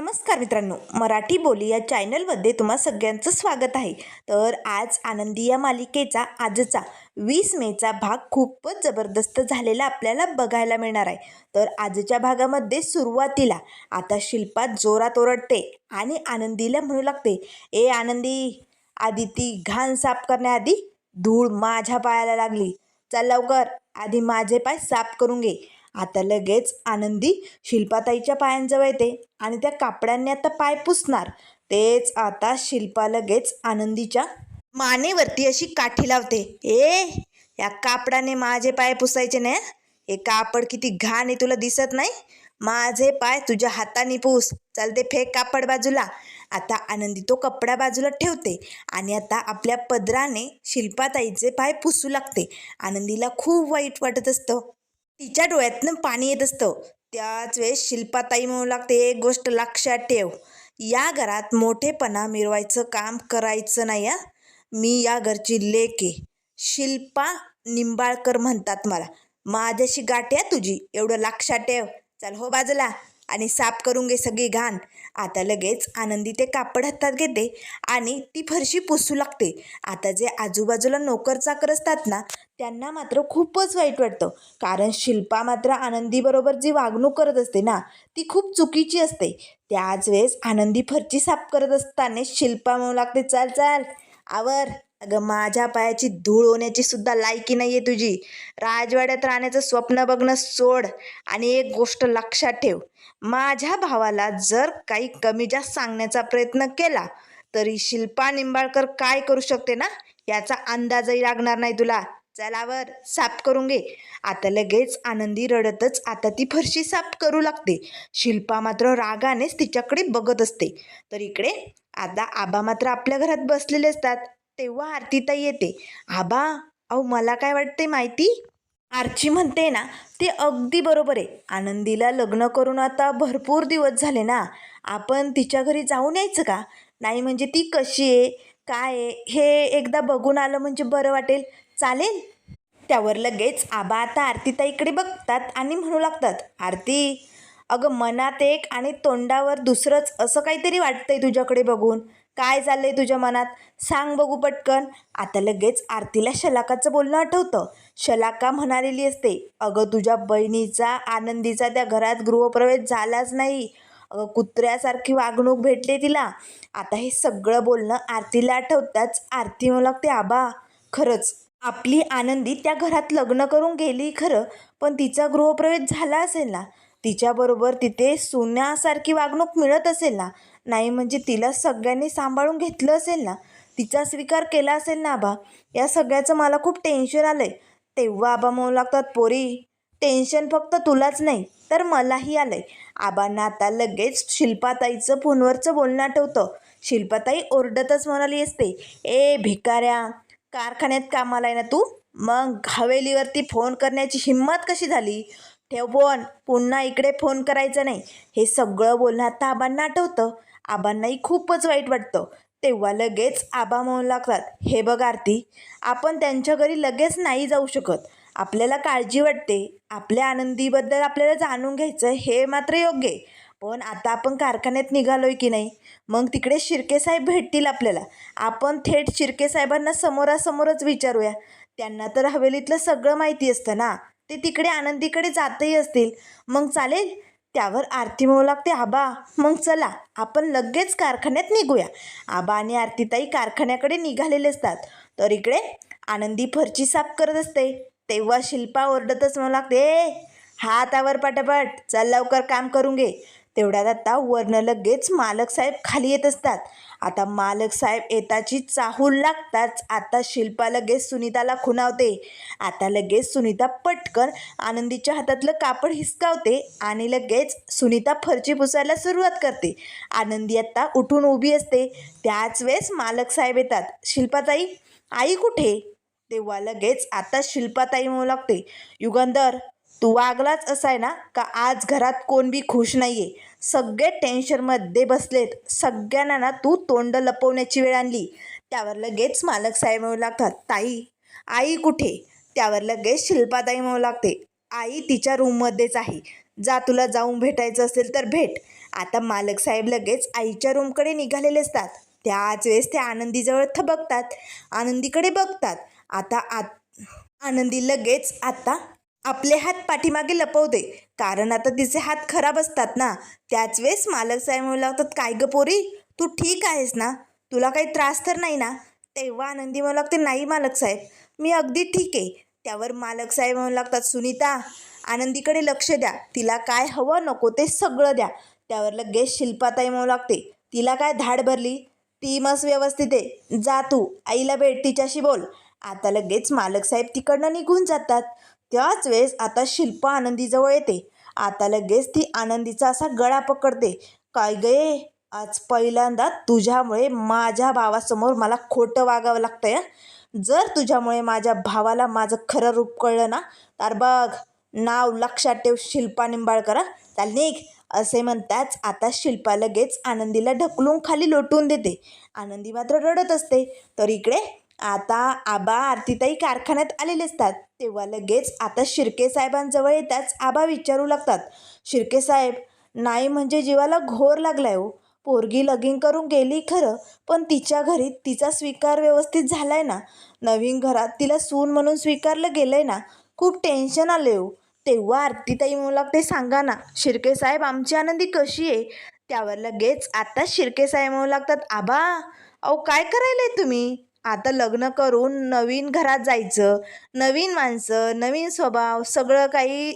नमस्कार मित्रांनो, मराठी बोली या चॅनलमध्ये तुम्हा सगळ्यांचं स्वागत आहे. तर आज आनंदी या मालिकेचा आजचा 20 मेचा भाग खूपच जबरदस्त झालेला आपल्याला बघायला मिळणार आहे. तर आजच्या भागामध्ये सुरुवातीला आता शिल्पा जोरात ओरडते आणि आनंदीला म्हणू लागते, ए आनंदी, आधी ती घाण साफ करण्याआधी धूळ माझ्या पायाला लागली. चल लवकर, आधी माझे पाय साफ करून घे. आता लगेच आनंदी शिल्पाताईच्या पायांजवळ येते आणि त्या कापडांनी आता पाय पुसणार. तेच आता शिल्पा लगेच आनंदीच्या मानेवरती अशी काठी लावते. या कापडाने माझे पाय पुसायचे नाही. हे कापड किती घाण आहे, तुला दिसत नाही? माझे पाय तुझ्या हाताने पुस. चल ते फेक कापड बाजूला. आता आनंदी तो कपडा बाजूला ठेवते आणि आता आपल्या पदराने शिल्पाताईचे पाय पुसू लागते. आनंदीला खूप वाईट वाटत असतं. तिच्या डोळ्यातनं पाणी येत असतं. त्याच वेळेस शिल्पाताई म्हणू लागते, एक गोष्ट लक्षात ठेव, या घरात मोठेपणा मिरवायचं काम करायचं नाही. मी या घरची लेक आहे. शिल्पा निंबाळकर म्हणतात मला. माझ्याशी गाठ आहे तुझी, एवढं लक्षात ठेव. चल हो बाजूला आणि साफ करून घे सगळी घाण. आता लगेच आनंदी ते कापड हातात घेते आणि ती फरशी पुसू लागते. आता जे आजूबाजूला नोकर चाकर असतात ना, त्यांना मात्र खूपच वाईट वाटतं. कारण शिल्पा मात्र आनंदीबरोबर जी वागणूक करत असते ना, ती खूप चुकीची असते. त्याच वेळेस आनंदी फरची साफ करत असताना शिल्पा म्हणू लागते, चल चल आवर. अगं माझ्या पायाची धूळ होण्याची सुद्धा लायकी नाही आहे तुझी. राजवाड्यात राहण्याचं स्वप्न बघणं सोड आणि एक गोष्ट लक्षात ठेव, माझ्या भावाला जर काही कमी जास्त सांगण्याचा प्रयत्न केला तरी शिल्पा निंबाळकर काय करू शकते ना, याचा अंदाजही लागणार नाही तुला. चलावर साफ करून घे. आता लगेच आनंदी रडतच आता ती फरशी साफ करू लागते. शिल्पा मात्र रागानेच तिच्याकडे बघत असते. तर इकडे आता आबा मात्र आपल्या घरात बसलेले असतात. तेव्हा आरतीताई येते. आबा, अहो मला काय वाटते माहिती? आरची म्हणते ना, ते अगदी बरोबर आहे. आनंदीला लग्न करून आता भरपूर दिवस झाले ना, आपण तिच्या घरी जाऊन यायचं का? नाही म्हणजे ती कशी आहे, काय आहे, हे एकदा बघून आलं म्हणजे बरं वाटेल. चालेल? त्यावर लगेच आबा आता आरतीताईकडे बघतात आणि म्हणू लागतात, आरती, अगं मनात एक आणि तोंडावर दुसरंच असं काहीतरी वाटतंय तुझ्याकडे बघून. काय चाललंय तुझ्या मनात? सांग बघू पटकन. आता लगेच आरतीला शलाकाचं बोलणं आठवतं. शलाका म्हणालेली असते, अगं तुझ्या बहिणीचा आनंदीचा त्या घरात गृहप्रवेश झालाच नाही. अगं कुत्र्यासारखी वागणूक भेटले तिला. आता हे सगळं बोलणं आरतीला आठवताच आरती म्हणू लागते, आबा खरंच आपली आनंदी त्या घरात लग्न करून गेली खरं, पण तिचा गृहप्रवेश झाला असेल ना, तिच्याबरोबर तिथे सोन्यासारखी वागणूक मिळत असेल ना, नाही म्हणजे तिला सगळ्यांनी सांभाळून घेतलं असेल ना, तिचा स्वीकार केला असेल ना. आबा, या सगळ्याचं मला खूप टेन्शन आलं आहे. तेव्हा आबा म्हणू लागतात, पोरी टेन्शन फक्त तुलाच नाही तर मलाही आलं आहे. आबांना आता लगेच शिल्पाताईचं फोनवरचं बोलणं आठवतं. शिल्पाताई ओरडतच म्हणाली असते, ए भिकाऱ्या, कारखान्यात कामाला आहे ना तू? मग हवेलीवरती फोन करण्याची हिंमत कशी झाली? ठेव फोन, पुन्हा इकडे फोन करायचा नाही. हे सगळं बोलणं आता आबांना आठवतं. आबांनाही खूपच वाईट वाटतं. तेव्हा लगेच आबा म्हणू लागतात, हे बघ आरती, आपण त्यांच्या घरी लगेच नाही जाऊ शकत. आपल्याला काळजी वाटते, आपल्या आनंदीबद्दल आपल्याला जाणून घ्यायचं हे मात्र योग्य आहे. पण आता आपण कारखान्यात निघालोय की नाही, मग तिकडे शिर्केसाहेब भेटतील आपल्याला. आपण थेट शिर्केसाहेबांना समोरासमोरच विचारूया. त्यांना तर हवेलीतलं सगळं माहिती असतं ना, ते तिकडे आनंदीकडे जातही असतील. मग चालेल? त्यावर आरती म्हणू लागते, आबा मग चला आपण लगेच कारखान्यात निघूया. आबा आणि आरतीताई कारखान्याकडे निघालेले असतात. तर इकडे आनंदी फरची साफ करत असते. तेव्हा शिल्पा ओरडतच म्हणू लागते, हातावर पटापट, चल लवकर काम करून घे. तेवढ्यात आता वरनं लगेच मालक साहेब खाली येत असतात. आता मालक साहेब येताची चाहूल लागताच आता शिल्पा लगेच सुनीताला खुणावते. आता लगेच सुनीता पटकन आनंदीच्या हातातलं कापड हिसकावते आणि लगेच सुनीता फरची पुसायला सुरुवात करते. आनंदी आता उठून उभी असते. त्याच वेळेस मालक साहेब येतात. शिल्पाताई, आई कुठे? तेव्हा लगेच आता शिल्पाताई म्हणू लागते, युगंधर, तू वागलाच असाय ना का आज घरात कोण बी खुश नाही आहे. सगळे टेन्शनमध्ये बसलेत. सगळ्यांना ना तू तोंड लपवण्याची वेळ आणली. त्यावर लगेच मालक साहेब म्हणू लागतात, ताई, आई कुठे? त्यावर लगेच शिल्पाताई म्हणू लागते, आई तिच्या रूममध्येच आहे. जा, तुला जाऊन भेटायचं असेल तर भेट. आता मालक साहेब लगेच आईच्या रूमकडे निघालेले असतात. त्याच वेळेस ते आनंदीजवळ बघतात, आनंदीकडे बघतात. आता आनंदी लगेच आता आपले हात पाठीमागे लपवते, कारण आता तिचे हात खराब असतात ना. त्याच वेळेस मालक साहेब म्हणू लागतात, काय ग पोरी, तू ठीक आहेस ना? तुला काही त्रास तर नाही ना? तेव्हा आनंदी म्हणू लागते, नाही मालक साहेब, मी अगदी ठीक आहे. त्यावर मालक साहेब म्हणू लागतात, सुनीता, आनंदीकडे लक्ष द्या, तिला काय हवं नको ते सगळं द्या. त्यावर लगेच शिल्पाताई म्हणू लागते, तिला काय धाड भरली, ती मस्त व्यवस्थित आहे, जा तू आईला भेट, तिच्याशी बोल. आता लगेच मालक साहेब तिकडनं निघून जातात. त्याच वेळेस आता शिल्पा आनंदीजवळ येते. आता लगेच ती आनंदीचा असा गळा पकडते. काय गे, आज पहिल्यांदा तुझ्यामुळे माझ्या भावासमोर मला खोटं वागावं लागतंय. जर तुझ्यामुळे माझ्या भावाला माझं खरं रूप कळलं ना, तर बघ, नाव लक्षात ठेव, शिल्पा निंबाळकर. चाल निघ. असे म्हणताच आता शिल्पा लगेच आनंदीला ढकलून खाली लोटून देते. आनंदी मात्र रडत असते. तर इकडे आता आबा आरतीताई कारखान्यात आलेले असतात. तेव्हा लगेच आता शिर्के साहेबांजवळ येताच आबा विचारू लागतात, शिर्के साहेब, नाही म्हणजे जीवाला घोर लागलाय हो. पोरगी लगीन करून गेली खरं, पण तिच्या घरी तिचा स्वीकार व्यवस्थित झालाय ना? नवीन घरात तिला सून म्हणून स्वीकारलं गेलंय ना? खूप टेन्शन आले हो. तेव्हा आरतीताई म्हणू लागते, सांगा ना शिर्के साहेब, आमची आनंदी कशी आहे? त्यावर लगेच आता शिर्के साहेब म्हणू लागतात, आबा, अहो काय करायलाय तुम्ही? आता लग्न करून नवीन घरात जायचं, नवीन माणसं, नवीन स्वभाव, सगळं काही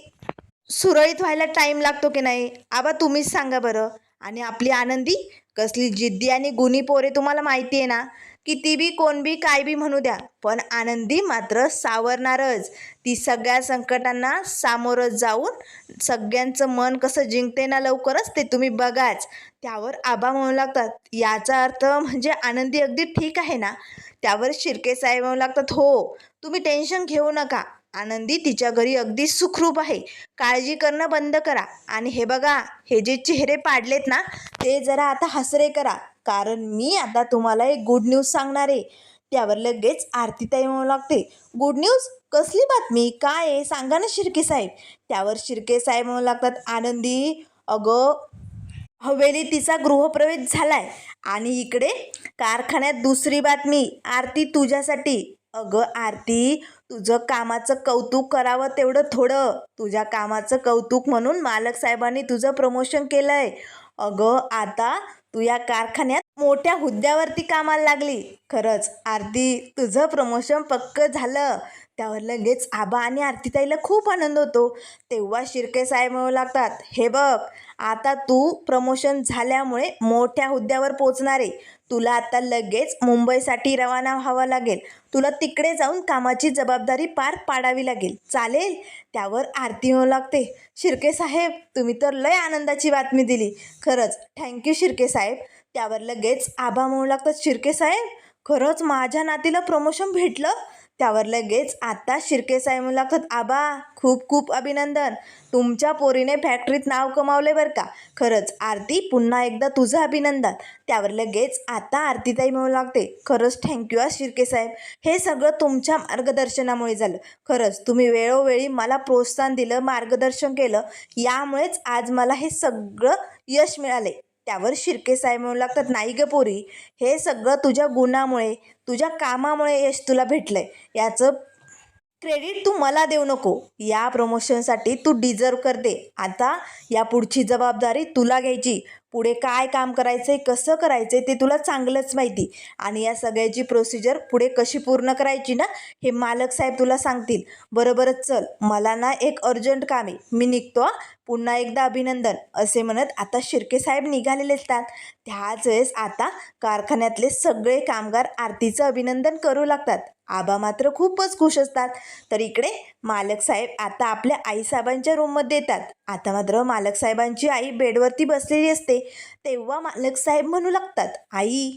सुरळीत व्हायला टाईम लागतो की नाही? आबा तुम्हीच सांगा बरं. आणि आपली आनंदी कसली जिद्दी आणि गुणी पोरे तुम्हाला माहिती आहे ना. किती बी कोण बी काय बी म्हणू द्या, पण आनंदी मात्र सावरणारच. ती सगळ्या संकटांना सामोरं जाऊन सगळ्यांचं मन कसं जिंकते ना लवकरच, ते तुम्ही बघाच. त्यावर आबा म्हणू लागतात, याचा अर्थ म्हणजे आनंदी अगदी ठीक आहे ना? त्यावर शिर्के साहेब म्हणू लागतात, हो, तुम्ही टेन्शन घेऊ नका, आनंदी तिच्या घरी अगदी सुखरूप आहे. काळजी करणं बंद करा. आणि हे बघा, हे जे चेहरे पाडलेत ना, ते जरा आता हसरे करा, कारण मी आता तुम्हाला एक गुड न्यूज सांगणार आहे. त्यावर लगेच आरतीताई म्हणू लागते, गुड न्यूज? कसली बातमी? काय आहे? सांगा ना शिर्के साहेब. त्यावर शिर्के साहेब म्हणू लागतात, आनंदी, अगं, हवेली तिचा गृहप्रवेश झालाय. आणि इकडे कारखान्यात दुसरी बातमी, आरती तुझ्यासाठी. अगं आरती, तुझं कामाचं कौतुक करावं तेवढं थोडं. तुझ्या कामाचं कौतुक म्हणून मालक साहेबांनी तुझं प्रमोशन केलंय. अगं आता तू या कारखान्यात मोठ्या हुद्द्यावरती कामाला लागली. खरंच आरती, तुझं प्रमोशन पक्क झालं. त्यावर लगेच आबा आणि आरतीताईला खूप आनंद होतो. तेव्हा शिर्के साहेब म्हणू लागतात, हे बघ, आता तू प्रमोशन झाल्यामुळे मोठ्या हुद्द्यावर पोचणार आहे. तुला आता लगेच मुंबईसाठी रवाना व्हावं लागेल. तुला तिकडे जाऊन कामाची जबाबदारी पार पाडावी लागेल, चालेल? त्यावर आरती म्हणू लागते, शिर्के साहेब, तुम्ही तर लय आनंदाची बातमी दिली. खरंच थँक्यू शिर्के साहेब. त्यावर लगेच आबा म्हणू लागतात, शिर्के साहेब, खरंच माझ्या नातीला प्रमोशन भेटलं? त्यावर लगेच आता शिर्के साहेब म्हणू लागतात, आबा, खूप खूप अभिनंदन. तुमच्या पोरीने फॅक्टरीत नाव कमावले बरं का. खरंच आरती, पुन्हा एकदा तुझं अभिनंदन. त्यावर लगेच आता आरतीताई म्हणू लागते, खरंच थँक्यू शिर्के साहेब, हे सगळं तुमच्या मार्गदर्शनामुळे झालं. खरंच तुम्ही वेळोवेळी मला प्रोत्साहन दिलं, मार्गदर्शन केलं, यामुळेच आज मला हे सगळं यश मिळाले. त्यावर शिर्के साहेब म्हणू लागतात, नाही ग पोरी, हे सगळं तुझ्या गुणामुळे, तुझ्या कामामुळे यश तुला भेटलंय. याचं क्रेडिट तू मला देऊ नको. या प्रमोशनसाठी तू डिझर्व करते. आता या पुढची जबाबदारी तुला घ्यायची. पुढे काय काम करायचं आहे, कसं करायचं आहे, ते तुला चांगलंच माहिती. आणि या सगळ्याची प्रोसिजर पुढे कशी पूर्ण करायची ना, हे मालक साहेब तुला सांगतील. बरोबरच, चल, मला ना एक अर्जंट काम आहे, मी निघतो. पुन्हा एकदा अभिनंदन. असे म्हणत आता शिर्के साहेब निघालेले असतात. त्याच वेळेस आता कारखान्यातले सगळे कामगार आरतीचं अभिनंदन करू लागतात. आबा मात्र खूपच खुश असतात. तर इकडे मालक साहेब आता आपल्या आईसाहेबांच्या रूममध्ये येतात. आता मात्र मालक साहेबांची आई बेडवरती बसलेली असते. तेव्हा मालक साहेब म्हणू लागतात, आई,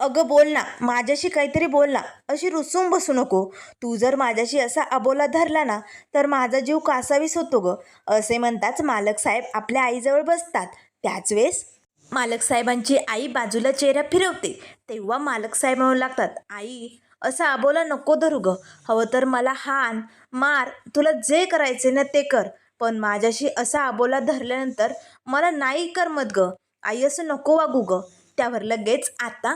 अगं बोल ना, माझ्याशी काहीतरी बोल ना, अशी रुसून बसू नको. तू जर माझ्याशी असा अबोला धरला ना, तर माझा जीव कासावीस होतो ग. असे म्हणताच मालक साहेब आपल्या आईजवळ बसतात. त्याच वेळेस मालक साहेबांची आई बाजूला चेहरा फिरवते. तेव्हा मालक साहेब म्हणू लागतात, आई, असा अबोला नको धरू ग. हवं तर मला हाण, मार, तुला जे करायचे ना ते कर, पण माझ्याशी असा अबोला धरल्यानंतर मला नाही करमत ग. आई असं नको वागू ग. त्यावर लगेच आता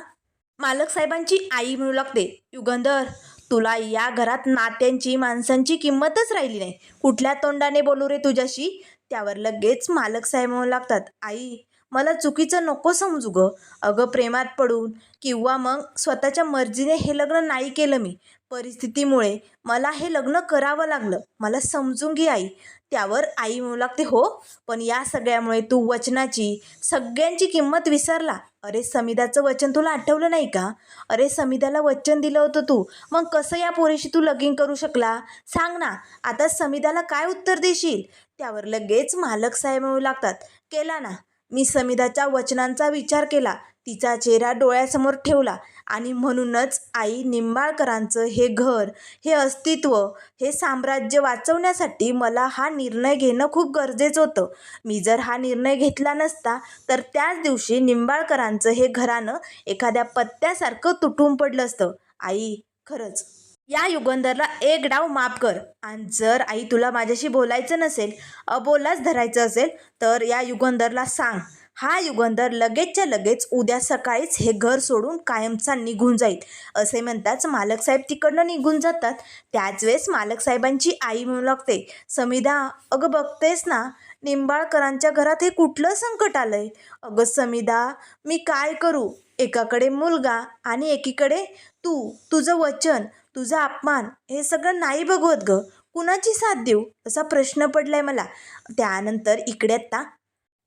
मालक साहेबांची आई म्हणू लागते, युगंधर, तुला या घरात नात्यांची माणसांची किंमतच राहिली नाही. कुठल्या तोंडाने बोलू रे तुझ्याशी. त्यावर लगेच मालक साहेब म्हणू लागतात, आई मला चुकीचं नको समजू ग. अगं प्रेमात पडून किंवा मग स्वतःच्या मर्जीने हे लग्न नाही केलं मी. परिस्थितीमुळे मला हे लग्न करावं लागलं. मला समजून घे आई. त्यावर आई म्हणू लागते, हो, पण या सगळ्यामुळे तू वचनाची सगळ्यांची किंमत विसरला. अरे समिधाचं वचन तुला आठवलं नाही का? अरे समिधाला वचन दिलं होतं तू. मग कसं या पोरीशी तू लगीन करू शकला? सांग ना. आता समिधाला काय उत्तर देशील? त्यावर लगेच मालक साहेब म्हणू लागतात, केला ना. मी समिधाच्या वचनांचा विचार केला, तिचा चेहरा डोळ्यासमोर ठेवला आणि म्हणूनच आई निंबाळकरांचं हे घर, हे अस्तित्व, हे साम्राज्य वाचवण्यासाठी मला हा निर्णय घेणं खूप गरजेचं होतं. मी जर हा निर्णय घेतला नसता तर त्याच दिवशी निंबाळकरांचं हे घराणं एखाद्या पत्त्यासारखं तुटून पडलं असतं. आई खरंच या युगंधरला एक डाव माफ कर. आणि जर आई तुला माझ्याशी बोलायचं नसेल, अबोलाच धरायचं असेल, तर या युगंधरला सांग. हा युगंधर लगेचच्या लगेच उद्या सकाळीच हे घर सोडून कायमचा निघून जाईल. असे म्हणताच मालक साहेब तिकडनं निघून जातात. त्याच वेळेस मालक साहेबांची आई म्हणू लागते, समिधा, अगं बघतेस ना, निंबाळकरांच्या घरात हे कुठलं संकट आलंय. अगं समिधा, मी काय करू. एकाकडे मुलगा आणि एकीकडे तू, तुझं वचन, तुझा अपमान, हे सगळं नाही बघवत ग. कुणाची साथ देऊ असा प्रश्न पडलाय मला. त्यानंतर इकडे आता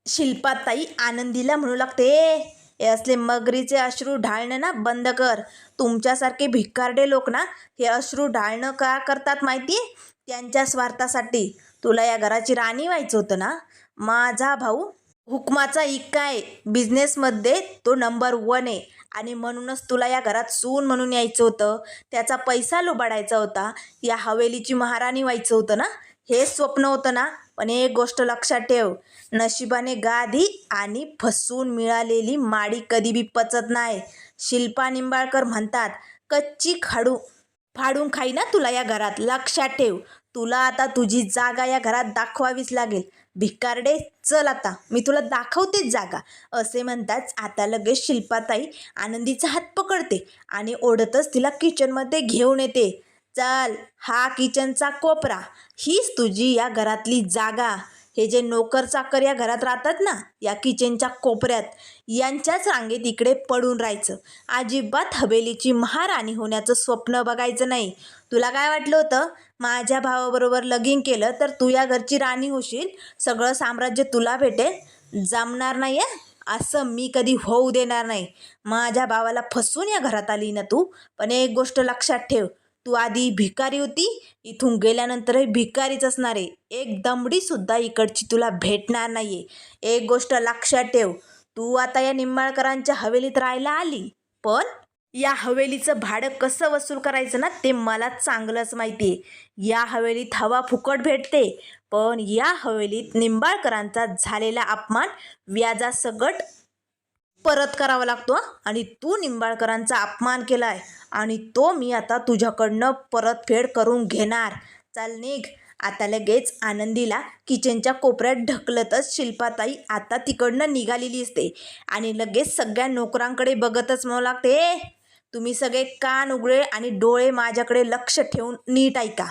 शिल्पाताई आनंदीला म्हणू लागते, हे असले मगरीचे अश्रू ढाळणं ना बंद कर. तुमच्यासारखे भिकारडे लोक ना हे अश्रू ढाळणं का करतात माहिती आहे? त्यांच्या स्वार्थासाठी. तुला या घराची राणी व्हायचं होतं ना. माझा भाऊ हुकमाचा इक्का आहे. बिझनेसमध्ये तो नंबर 1 आहे आणि म्हणूनच तुला या घरात सून म्हणून यायचं होतं. त्याचा पैसा लुबाडायचा होता. या हवेलीची महाराणी व्हायचं होतं ना. हे स्वप्न होतं ना. पण एक गोष्ट लक्षात ठेव, नशिबाने गादी आणि फसवून मिळालेली माडी कधी बी पचत नाही. शिल्पा निंबाळकर म्हणतात, कच्ची फाडून खाई ना तुला या घरात. लक्षात ठेव. तुला आता तुझी जागा या घरात दाखवावीच लागेल. भिकारडे, चल आता मी तुला दाखवतेच जागा. असे म्हणताच आता लगेच शिल्पाताई आनंदीचा हात पकडते आणि ओढतच तिला किचनमध्ये घेऊन येते. चल, हा किचनचा कोपरा, हीच तुझी या घरातली जागा. हे जे नोकर चाकर या घरात राहतात ना, या किचनच्या कोपऱ्यात, यांच्याच रांगेत इकडे पडून राहायचं. अजिबात हवेलीची महाराणी होण्याचं स्वप्न बघायचं नाही. तुला काय वाटलं होतं, माझ्या भावाबरोबर लगीन केलं तर तू या घरची राणी होशील, सगळं साम्राज्य तुला भेटेल? जमणार नाही आहे. असं मी कधी होऊ देणार नाही. माझ्या भावाला फसवून या घरात आली ना तू. पण एक गोष्ट लक्षात ठेव, तू आधी भिकारी होती, इथून गेल्यानंतरही भिकारीच असणार आहे. एक दमडीसुद्धा इकडची तुला भेटणार नाही आहे. एक गोष्ट लक्षात ठेव, तू आता या निंबाळकरांच्या हवेलीत राहायला आली, पण या हवेलीचं भाडं कसं वसूल करायचं ना ते मला चांगलंच माहिती आहे. या हवेलीत हवा फुकट भेटते, पण या हवेलीत निंबाळकरांचा झालेला अपमान व्याजासकट परत करावा लागतो. आणि तू निंबाळकरांचा अपमान केला आहे आणि तो मी आता तुझ्याकडनं परतफेड करून घेणार. चल निघ. आता लगेच आनंदीला किचनच्या कोपऱ्यात ढकलतच शिल्पाताई आता तिकडनं निघालेली असते आणि लगेच सगळ्या नोकरांकडे बघतच म्हणू लागते, तुम्ही सगळे कान उघडे आणि डोळे माझ्याकडे लक्ष ठेवून नीट ऐका.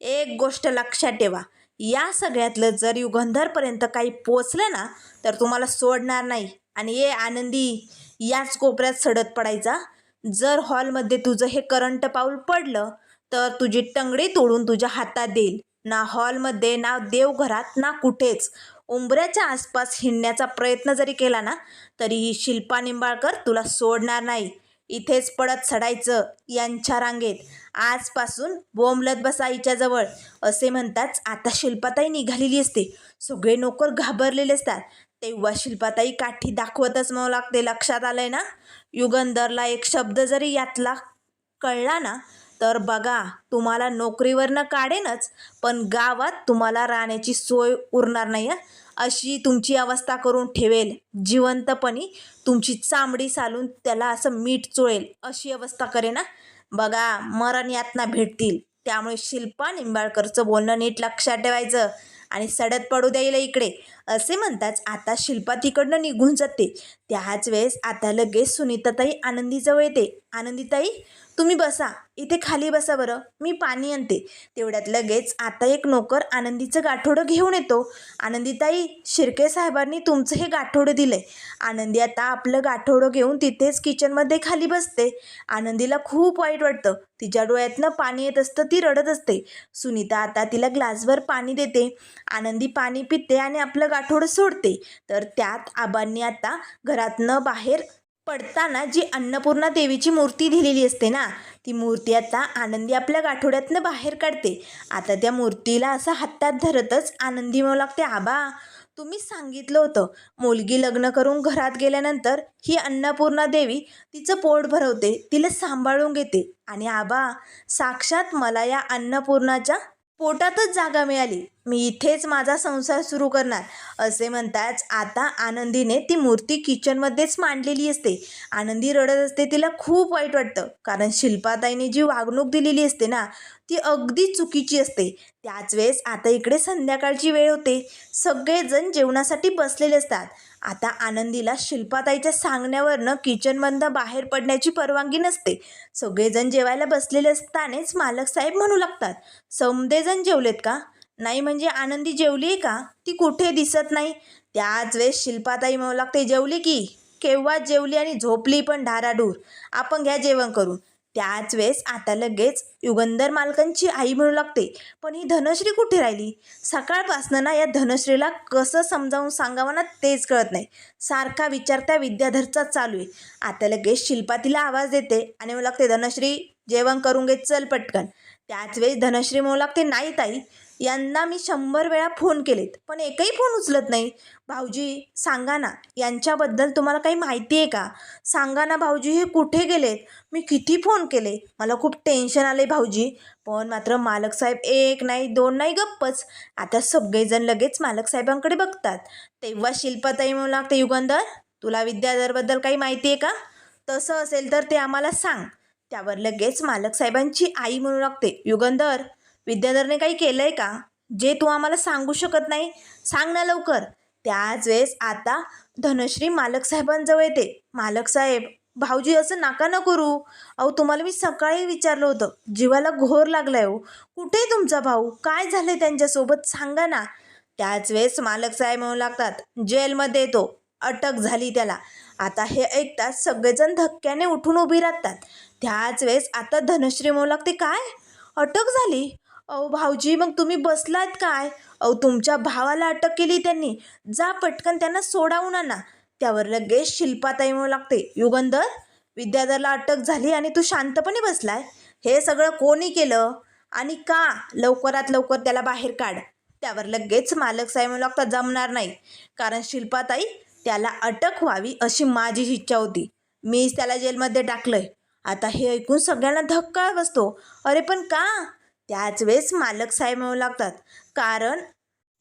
एक गोष्ट लक्षात ठेवा, या सगळ्यातलं जर युगंधरपर्यंत काही पोचलं ना तर तुम्हाला सोडणार नाही. आणि ये आनंदी, याच कोपऱ्यात सडत पडायचा. जर हॉलमध्ये तुझं हे करंट पाऊल पडलं तर तुझी टंगडी तोडून तुझ्या हातात देईल. ना हॉलमध्ये, ना देवघरात, ना कुठेच. उंबऱ्याच्या आसपास हिंडण्याचा प्रयत्न जरी केला ना तरीही शिल्पा निंबाळकर तुला सोडणार नाही. इथेच पडत सडायचं यांच्या रांगेत. आजपासून बोंबलत बसा हिच्याजवळ. असे म्हणताच आता शिल्पाताई निघालेली असते. सगळे नोकर घाबरलेले असतात. तेव्हा शिल्पाताई काठी दाखवतच म्हणू लागते, लक्षात आलंय ना, युगंधरला एक शब्द जरी यातला कळला ना तर बघा, तुम्हाला नोकरीवरनं काढेनच, पण गावात तुम्हाला राहण्याची सोय उरणार नाही. अशी तुमची अवस्था करून ठेवेल. जिवंतपणी तुमची चामडी सालून त्याला असं मीठ चोळेल अशी अवस्था करे ना. बघा, मरण यातना भेटतील. त्यामुळे शिल्पा निंबाळकरचं बोलणं नीट लक्षात ठेवायचं आणि सडत पडू द्यायला इकडे. असे म्हणताच आता शिल्पा तिकडनं निघून जाते. त्याच वेळेस आता लगेच सुनीताताई आनंदीजवळ येते. आनंदीताई, तुम्ही बसा, इथे खाली बसा बरं, मी पाणी आणते. तेवढ्यात लगेच आता एक नोकर आनंदीचं गाठोडं घेऊन येतो. आनंदीताई, शिर्के साहेबांनी तुमचं हे गाठोडं दिलंय. आनंदी आता आपलं गाठोडं घेऊन तिथेच किचनमध्ये खाली बसते. आनंदीला खूप वाईट वाटतं. तिच्या डोळ्यातनं पाणी येत असतं, ती रडत असते. सुनीता आता तिला ग्लासभर पाणी देते. आनंदी पाणी पिते आणि आपलं गाठोडं सोडते. तर त्यात आबांनी आता घरातनं बाहेर पडताना जी अन्नपूर्णा देवीची मूर्ती दिलेली असते ना, ती मूर्ती आता आनंदी आपल्या गाठोड्यातनं बाहेर काढते. आता त्या मूर्तीला असं हातात धरतच आनंदी म्हणू लागते, आबा, तुम्ही सांगितलं होतं मुलगी लग्न करून घरात गेल्यानंतर ही अन्नपूर्णा देवी तिचं पोट भरवते, तिला सांभाळून घेते. आणि आबा, साक्षात मला या अन्नपूर्णाच्या पोटातच जागा मिळाली, मी इथेच माझा संसार सुरू करणार. असे म्हणताच आता आनंदीने ती मूर्ती किचनमध्येच मांडलेली असते. आनंदी रडत असते. तिला खूप वाईट वाटतं, कारण शिल्पाताईने जी वागणूक दिलेली असते ना, ती अगदी चुकीची असते. त्याच वेळेस आता इकडे संध्याकाळची वेळ होते. सगळेजण जेवणासाठी बसलेले असतात. आता आनंदीला शिल्पाताईच्या सांगण्यावरनं किचनमधनं बाहेर पडण्याची परवानगी नसते. सगळेजण जेवायला बसलेले असतानाच मालक साहेब म्हणू लागतात, समदेजण जेवलेत का? नाही म्हणजे आनंदी जेवली आहे का? ती कुठे दिसत नाही. त्याच वेळेस शिल्पाताई म्हणू लागते, जेवली की, केव्हा जेवली आणि झोपली पण ढाराडूर, आपण घ्या जेवण करून. त्याच वेळेस आता लगेच युगंधर मालकांची आई म्हणू लागते, पण ही धनश्री कुठे राहिली? सकाळपासनं ना या धनश्रीला कसं समजावून सांगावं ना तेच कळत नाही. सारखा विचार त्या विद्याधरचा चालू आहे. आता लगेच शिल्पा तिला आवाज देते आणि म्हणू लागते, धनश्री, जेवण करून घे, चल पटकन. त्याच वेळेस धनश्री म्हणू लागते, नाही ताई, यांना मी 100 वेळा फोन केलेत, पण एकही फोन उचलत नाही. भाऊजी, सांगा ना, यांच्याबद्दल तुम्हाला काही माहिती आहे का? सांगा ना भाऊजी, हे कुठे गेलेत? मी किती फोन केले, मला खूप टेन्शन आले भाऊजी. पण मात्र मालक साहेब एक नाही, दोन नाही, गप्पच. आता सगळेजण लगेच मालक साहेबांकडे बघतात. तेव्हा शिल्पाताई म्हणू लागते, युगंधर, तुला विद्याधरबद्दल काही माहिती आहे का? तसं असेल तर ते आम्हाला सांग. त्यावर लगेच मालक साहेबांची आई म्हणू लागते, युगंधर, विद्याधरने काही केलं आहे का, जे तू आम्हाला सांगू शकत नाही? सांग ना लवकर. त्याच वेळेस आता धनश्री मालक साहेबांजवळ येते. मालक साहेब, भाऊजी असं नका न करू. अहो, तुम्हाला मी सकाळी विचारलं होतं, जीवाला घोर लागलाय हो. कुठे तुमचा भाऊ? काय झालंय त्यांच्यासोबत, सांगा ना. त्याच वेळेस मालक साहेब म्हणू लागतात, जेलमध्ये तो, अटक झाली त्याला. आता हे ऐकताच सगळेजण धक्क्याने उठून उभी राहतात. त्याच वेळेस आता धनश्री म्हणू लागते, काय, अटक झाली? अहो भाऊजी, मग तुम्ही बसलात काय? अहो, तुमच्या भावाला अटक केली त्यांनी, जा पटकन त्यांना सोडावून आणा. त्यावर लगेच शिल्पाताई म्हणू लागते, युगंधर, विद्याधरला अटक झाली आणि तू शांतपणे बसलाय? हे सगळं कोणी केलं आणि का? लवकरात लवकर त्याला बाहेर काढ. त्यावर लगेच मालक साहेब म्हणू लागतात, जमणार नाही, कारण शिल्पाताई, त्याला अटक व्हावी अशी माझी इच्छा होती, मीच त्याला जेलमध्ये टाकलंय. आता हे ऐकून सगळ्यांना धक्का बसतो. अरे पण का? त्याच वेळेस मालक साहेब म्हणू लागतात, कारण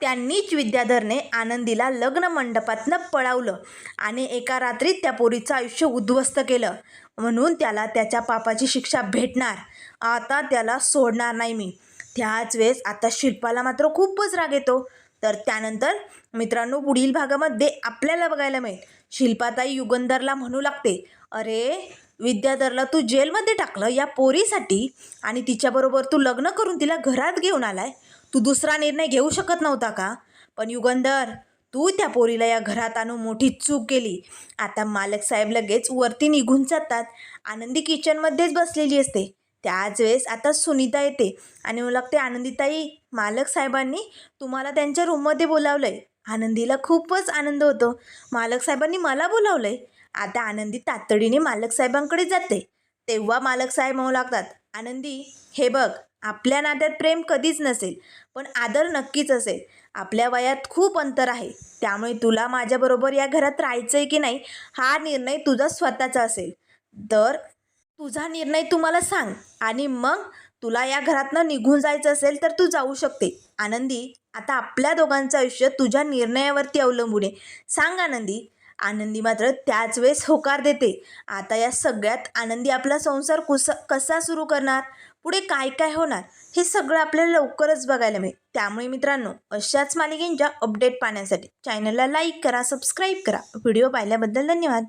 त्यांनीच विद्याधरने आनंदीला लग्न मंडपातनं पळावलं आणि एका रात्रीत त्या पोरीचं आयुष्य उद्ध्वस्त केलं, म्हणून त्याला त्याच्या पापाची शिक्षा भेटणार. आता त्याला सोडणार नाही मी. त्याच वेळेस आता शिल्पाला मात्र खूपच राग येतो. तर त्यानंतर मित्रांनो, पुढील भागामध्ये आपल्याला बघायला मिळेल, शिल्पाताई युगंधरला म्हणू लागते, अरे विद्याधरला तू जेलमध्ये टाकलं या पोरीसाठी आणि तिच्याबरोबर तू लग्न करून तिला घरात घेऊन आलाय. तू दुसरा निर्णय घेऊ शकत नव्हता का? पण युगंधर, तू त्या पोरीला या घरात आणून मोठी चूक केली. आता मालक साहेब लगेच वरती निघून जातात. आनंदी किचनमध्येच बसलेली असते. त्याच वेळेस आता सुनीता येते आणि म्हणू लागते, आनंदीताई, मालक साहेबांनी तुम्हाला त्यांच्या रूममध्ये बोलावलंय. आनंदीला खूपच आनंद होतो. मालक साहेबांनी मला बोलावलंय. आता आनंदी तातडीने मालक साहेबांकडे जाते. तेव्हा मालक साहेब म्हणू लागतात, आनंदी, हे बघ, आपल्या नात्यात प्रेम कधीच नसेल, पण आदर नक्कीच असेल. आपल्या वयात खूप अंतर आहे, त्यामुळे तुला माझ्याबरोबर या घरात राहायचं आहे की नाही हा निर्णय तुझा स्वतःचा असेल. तर तुझा निर्णय तू मला सांग आणि मग तुला या घरातनं निघून जायचं असेल तर तू जाऊ शकते. आनंदी, आता आपल्या दोघांचं आयुष्य तुझ्या निर्णयावरती अवलंबून आहे. सांग आनंदी. आनंदी मात्र त्याच वेळेस होकार देते. आता या सगळ्यात आनंदी आपला संसार कसा सुरू करणार, पुढे काय काय होणार, हे सगळं आपल्याला लवकरच बघायला मिळेल. त्यामुळे मित्रांनो, अशाच मालिकेंच्या अपडेट पाहण्यासाठी चॅनलला लाईक करा, सबस्क्राईब करा. व्हिडिओ पाहिल्याबद्दल धन्यवाद.